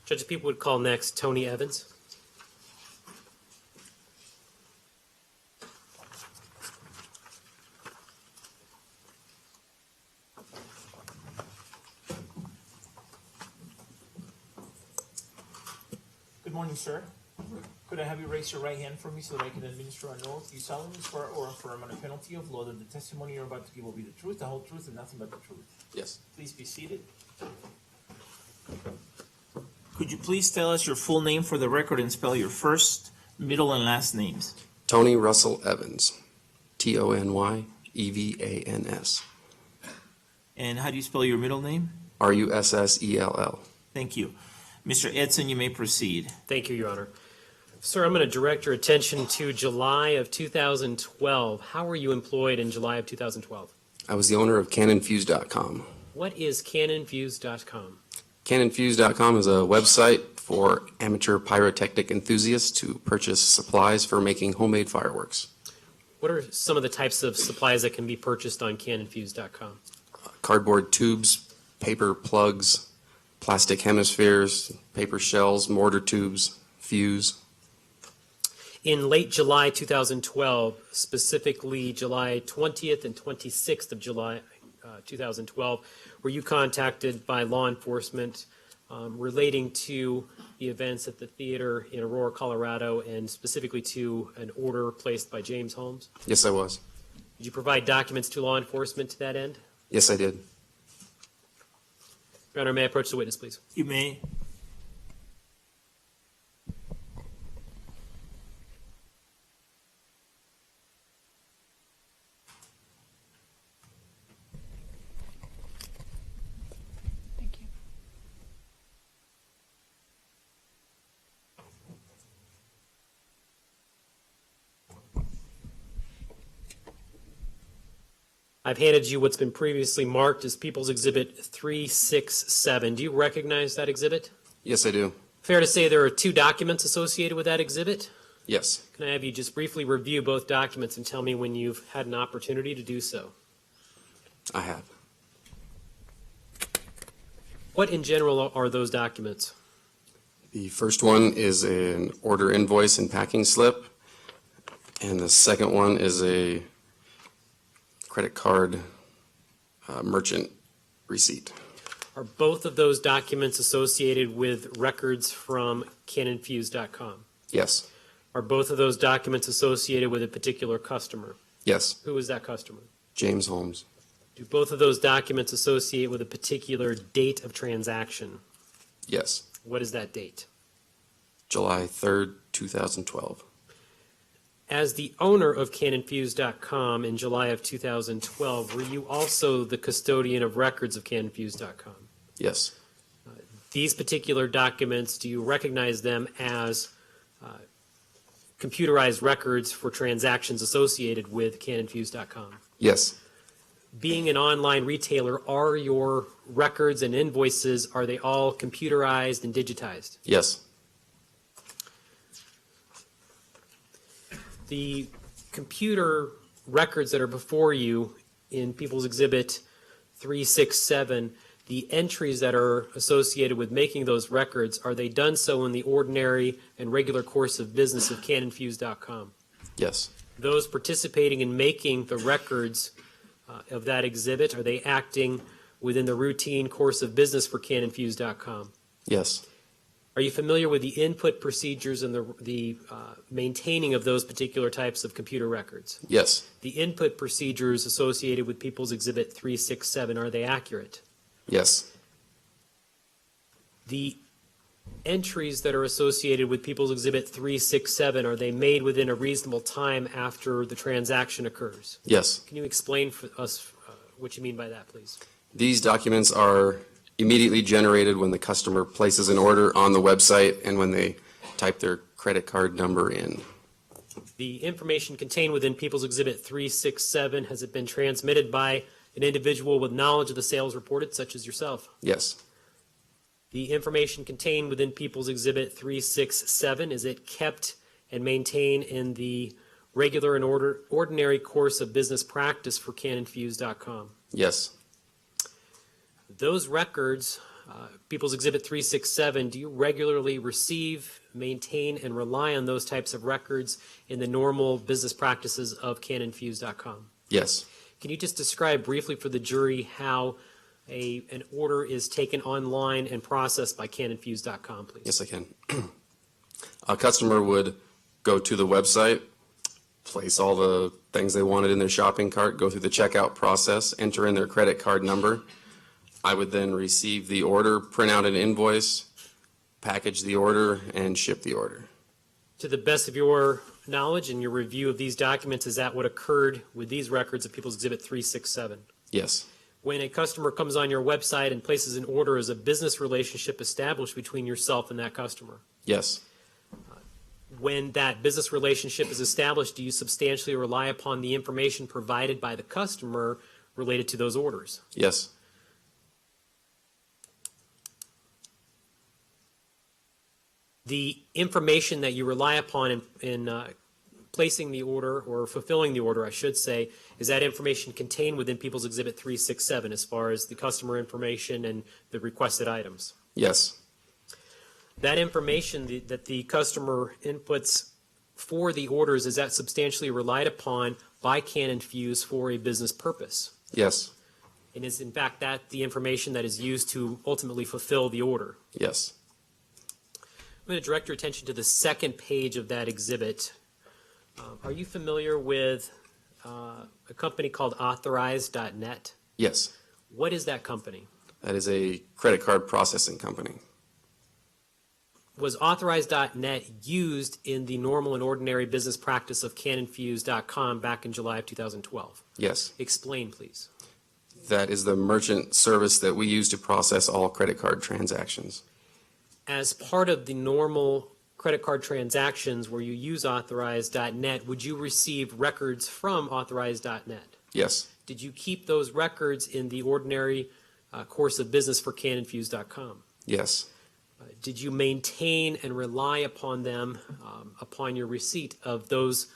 Judge, if people would call next Tony Evans. Good morning, sir. Could I have you raise your right hand for me so that I can administer an oath? You solemnly swear or affirm on a penalty of law that the testimony you're about to give will be the truth, the whole truth, and nothing but the truth. Yes. Please be seated. Could you please tell us your full name for the record and spell your first, middle, and last names? Tony Russell Evans. Tonyevans. And how do you spell your middle name? Russell. Thank you. Mr. Edson, you may proceed. Thank you, Your Honor. Sir, I'm going to direct your attention to July of 2012. How were you employed in July of 2012? I was the owner of CannonFuse.com. What is CannonFuse.com? CannonFuse.com is a website for amateur pyrotechnic enthusiasts to purchase supplies for making homemade fireworks. What are some of the types of supplies that can be purchased on CannonFuse.com? Cardboard tubes, paper plugs, plastic hemispheres, paper shells, mortar tubes, fuse. In late July 2012, specifically July 20th and 26th of July 2012, were you contacted by law enforcement relating to the events at the theater in Aurora, Colorado, and specifically to an order placed by James Holmes? Yes, I was. Did you provide documents to law enforcement to that end? Yes, I did. Your Honor, may I approach the witness, please? You may. Thank you. I've handed you what's been previously marked as People's Exhibit 367. Do you recognize that exhibit? Yes, I do. Fair to say there are two documents associated with that exhibit? Yes. Can I have you just briefly review both documents and tell me when you've had an opportunity to do so? I have. What in general are those documents? The first one is an order invoice and packing slip, and the second one is a credit card merchant receipt. Are both of those documents associated with records from CannonFuse.com? Yes. Are both of those documents associated with a particular customer? Yes. Who is that customer? James Holmes. Do both of those documents associate with a particular date of transaction? Yes. What is that date? July 3rd, 2012. As the owner of CannonFuse.com in July of 2012, were you also the custodian of records of CannonFuse.com? Yes. These particular documents, do you recognize them as computerized records for transactions associated with CannonFuse.com? Yes. Being an online retailer, are your records and invoices, are they all computerized and digitized? Yes. The computer records that are before you in People's Exhibit 367, the entries that are associated with making those records, are they done so in the ordinary and regular course of business of CannonFuse.com? Yes. Those participating in making the records of that exhibit, are they acting within the routine course of business for CannonFuse.com? Yes. Are you familiar with the input procedures and the maintaining of those particular types of computer records? Yes. The input procedures associated with People's Exhibit 367, are they accurate? Yes. The entries that are associated with People's Exhibit 367, are they made within a reasonable time after the transaction occurs? Yes. Can you explain for us what you mean by that, please? These documents are immediately generated when the customer places an order on the website and when they type their credit card number in. The information contained within People's Exhibit 367, has it been transmitted by an individual with knowledge of the sales reported, such as yourself? Yes. The information contained within People's Exhibit 367, is it kept and maintained in the regular and ordinary course of business practice for CannonFuse.com? Yes. Those records People's Exhibit 367, do you regularly receive, maintain, and rely on those types of records in the normal business practices of canonfuse.com? Yes. Can you just describe briefly for the jury how an order is taken online and processed by canonfuse.com, please? Yes, I can. A customer would go to the website, place all the things they wanted in their shopping cart, go through the checkout process, enter in their credit card number. I would then receive the order, print out an invoice, package the order, and ship the order. To the best of your knowledge and your review of these documents, is that what occurred with these records of People's Exhibit 367? Yes. When a customer comes on your website and places an order, is a business relationship established between yourself and that customer? Yes. When that business relationship is established, do you substantially rely upon the information provided by the customer related to those orders? Yes. The information that you rely upon in placing the order, or fulfilling the order, I should say, is that information contained within People's Exhibit 367 as far as the customer information and the requested items? Yes. That information that the customer inputs for the orders, is that substantially relied upon by CanonFuse for a business purpose? Yes. And is in fact that the information that is used to ultimately fulfill the order? Yes. I'm going to direct your attention to the second page of that exhibit. Are you familiar with a company called Authorized.net? Yes. What is that company? That is a credit card processing company. Was Authorized.net used in the normal and ordinary business practice of CanonFuse.com back in July of 2012? Yes. Explain, please. That is the merchant service that we use to process all credit card transactions. As part of the normal credit card transactions where you use Authorized.net, would you receive records from Authorized.net? Yes. Did you keep those records in the ordinary course of business for CanonFuse.com? Yes. Did you maintain and rely upon them upon your receipt of those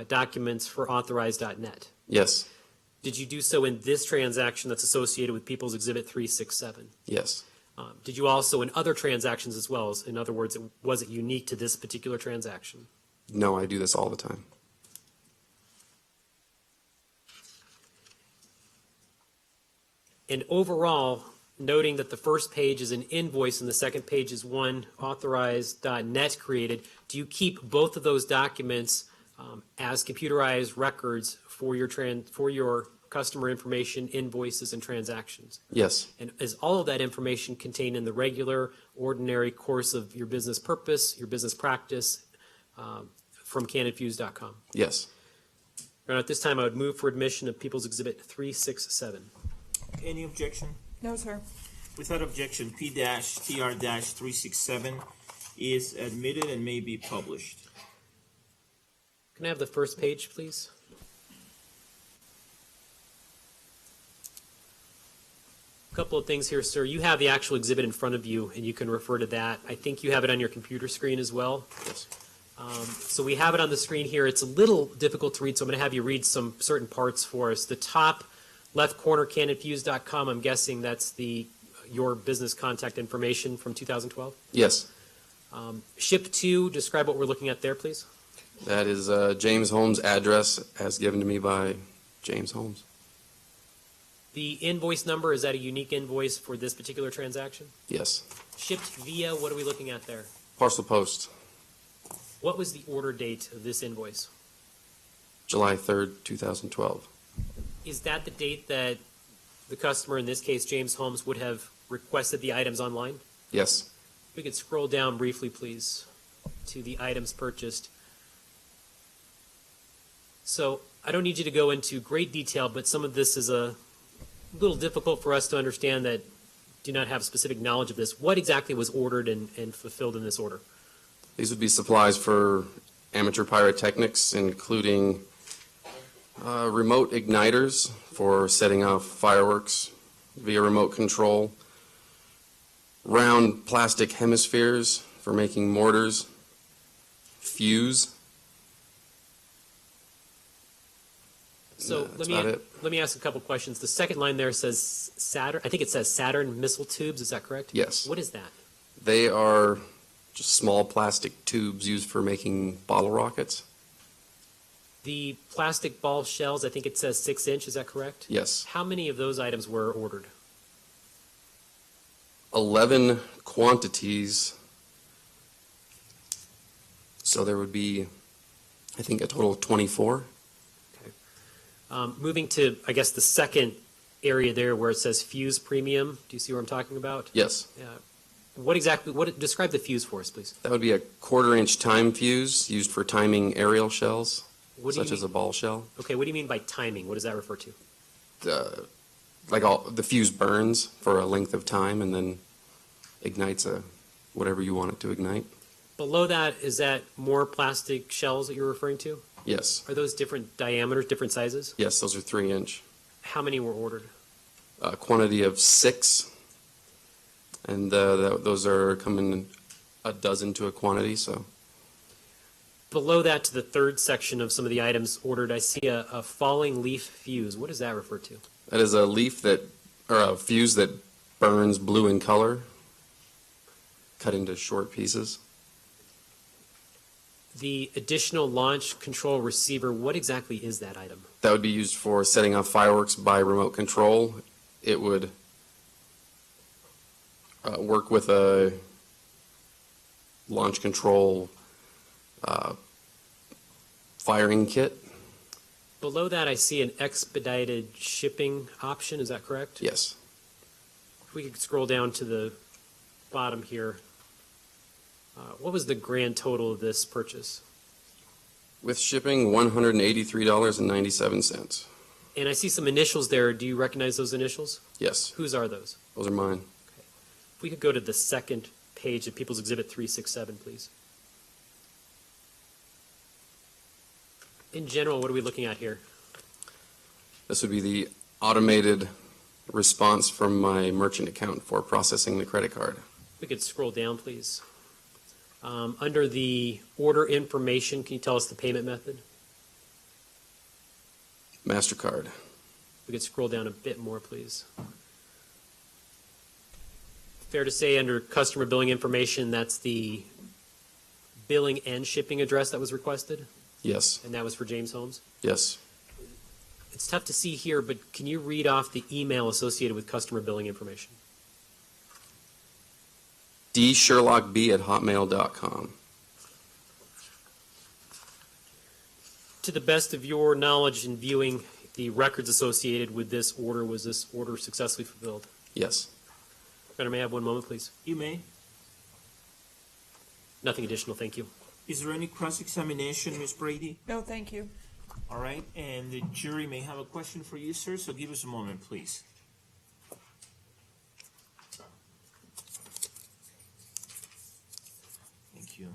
documents for Authorized.net? Yes. Did you do so in this transaction that's associated with People's Exhibit 367? Yes. Did you also in other transactions as well? In other words, was it unique to this particular transaction? No, I do this all the time. And overall, noting that the first page is an invoice and the second page is one Authorized.net created, do you keep both of those documents as computerized records for your customer information, invoices, and transactions? Yes. And is all of that information contained in the regular, ordinary course of your business purpose, your business practice from CanonFuse.com? Yes. Your Honor, at this time, I would move for admission of People's Exhibit 367. Any objection? No, sir. Without objection, P-TR-367 is admitted and may be published. Can I have the first page, please? A couple of things here, sir. You have the actual exhibit in front of you, and you can refer to that. I think you have it on your computer screen as well. Yes. So we have it on the screen here. It's a little difficult to read, so I'm going to have you read some certain parts for us. The top left corner, canonfuse.com, I'm guessing that's your business contact information from 2012? Yes. Ship to, describe what we're looking at there, please. That is James Holmes' address as given to me by James Holmes. The invoice number, is that a unique invoice for this particular transaction? Yes. Shipped via, what are we looking at there? Parcel Post, What was the order date of this invoice? July 3rd, 2012. Is that the date that the customer, in this case James Holmes, would have requested the items online? Yes. We could scroll down briefly, please, to the items purchased. So I don't need you to go into great detail, but some of this is a little difficult for us to understand that do not have specific knowledge of this. What exactly was ordered and fulfilled in this order? These would be supplies for amateur pyrotechnics, including remote igniters for setting off fireworks via remote control, round plastic hemispheres for making mortars, fuse, So that's about it. let me ask a couple questions. The second line there says Saturn, I think it says Saturn missile tubes, is that correct? Yes. What is that? They are just small plastic tubes used for making bottle rockets. The plastic ball shells, I think it says 6-inch, is that correct? Yes. How many of those items were ordered? 11 quantities. So there would be, I think, a total of 24. Moving to, I guess, the second area there where it says fuse premium, do you see what I'm talking about? Yes. Describe the fuse for us, please. That would be a 1/4-inch time fuse used for timing aerial shells, What do you such as a mean? ball shell. Okay, what do you mean by timing? What does that refer to? The fuse burns for a length of time and then ignites whatever you want it to ignite. Below that, is that more plastic shells that you're referring to? Yes. Are those different diameters, different sizes? Yes, those are 3-inch. How many were ordered? A quantity of 6, and those are coming a dozen to a quantity, so. Below that, to the third section of some of the items ordered, I see a falling leaf fuse. What does that refer to? That is a a fuse that burns blue in color, cut into short pieces. The additional launch control receiver, what exactly is that item? That would be used for setting off fireworks by remote control. It would work with a launch control firing kit. Below that, I see an expedited shipping option. Is that correct? Yes. If we could scroll down to the bottom here. What was the grand total of this purchase? With shipping, $183.97. And I see some initials there. Do you recognize those initials? Yes, Whose are those? those are mine. If we could go to the second page of People's Exhibit 367, please. In general, what are we looking at here? This would be the automated response from my merchant account for processing the credit card. If we could scroll down, please. Under the order information, can you tell us the payment method? MasterCard. We could scroll down a bit more, please. Fair to say, under customer billing information, that's the billing and shipping address that was requested, Yes, and that was for James Holmes? yes. It's tough to see here, but can you read off the email associated with customer billing information? dsherlockb@hotmail.com. To the best of your knowledge in viewing the records associated with this order, was this order successfully fulfilled? Yes. Madam, may I have one moment, please? You may. Nothing additional, thank you. Is there any cross-examination, Ms. Brady? No, thank you. All right, and the jury may have a question for you, sir, so give us a moment, please. Thank you.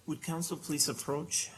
Would counsel please approach?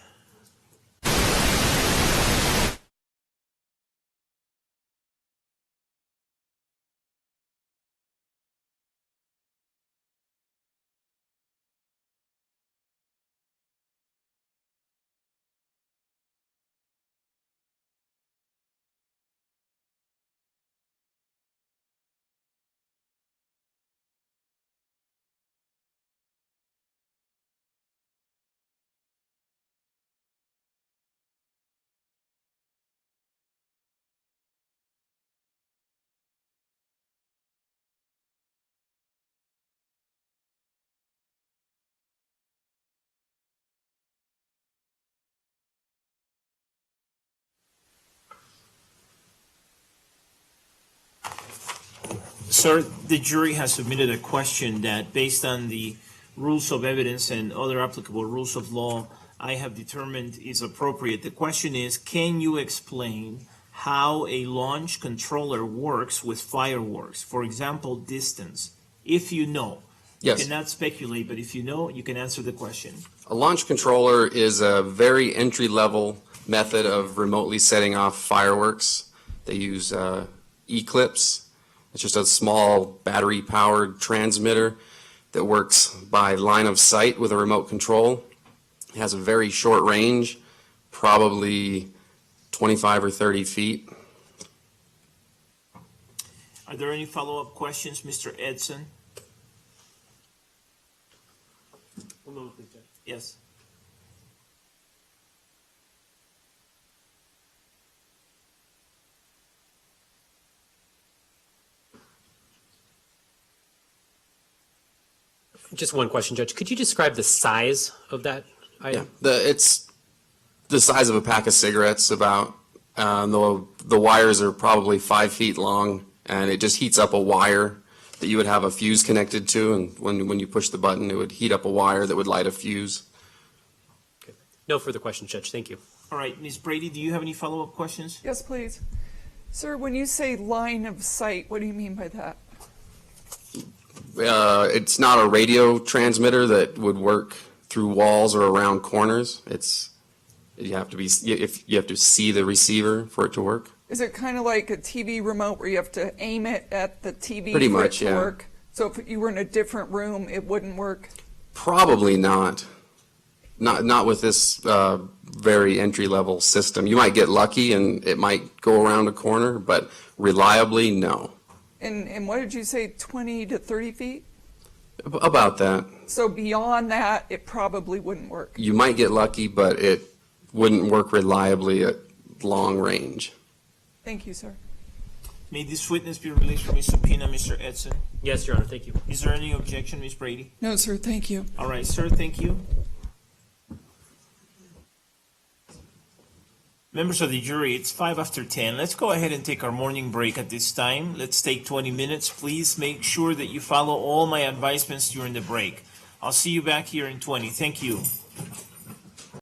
Sir, the jury has submitted a question that, based on the rules of evidence and other applicable rules of law, I have determined is appropriate. The question is, can you explain how a launch controller works with fireworks? For example, distance. If you know, You Yes. cannot speculate, but if you know, you can answer the question. A launch controller is a very entry-level method of remotely setting off fireworks. They use Eclipse. It's just a small battery-powered transmitter that works by line of sight with a remote control. It has a very short range, probably 25 or 30 feet. Are there any follow-up questions, Mr. Edson? Yes. Just one question, Judge. Could you describe the size of that Yeah, item? it's the size of a pack of cigarettes about. The wires are probably 5 feet long, and it just heats up a wire that you would have a fuse connected to, and when you push the button, it would heat up a wire that would light a fuse. Okay. No further questions, Judge. Thank you. All right, Ms. Brady, do you have any follow-up questions? Yes, please. Sir, when you say line of sight, what do you mean by that? It's not a radio transmitter that would work through walls or around corners. You have to see the receiver for it to work. Is it kind of like a TV remote where you have to aim it at the TV Pretty for much, it to yeah. work? So if you were in a different room, it wouldn't work? Probably not. Not with this very entry-level system. You might get lucky and it might go around a corner, but reliably, no. And what did you say, 20 to 30 feet? About that. So beyond that, it probably wouldn't work. You might get lucky, but it wouldn't work reliably at long range. Thank you, sir. May this witness be released from his subpoena, Mr. Edson? Yes, Your Honor. Thank you. Is there any objection, Ms. Brady? No, sir, thank you. All right, sir, thank you. Members of the jury, it's 5 after 10. Let's go ahead and take our morning break at this time. Let's take 20 minutes. Please make sure that you follow all my advisements during the break. I'll see you back here in 20. Thank you.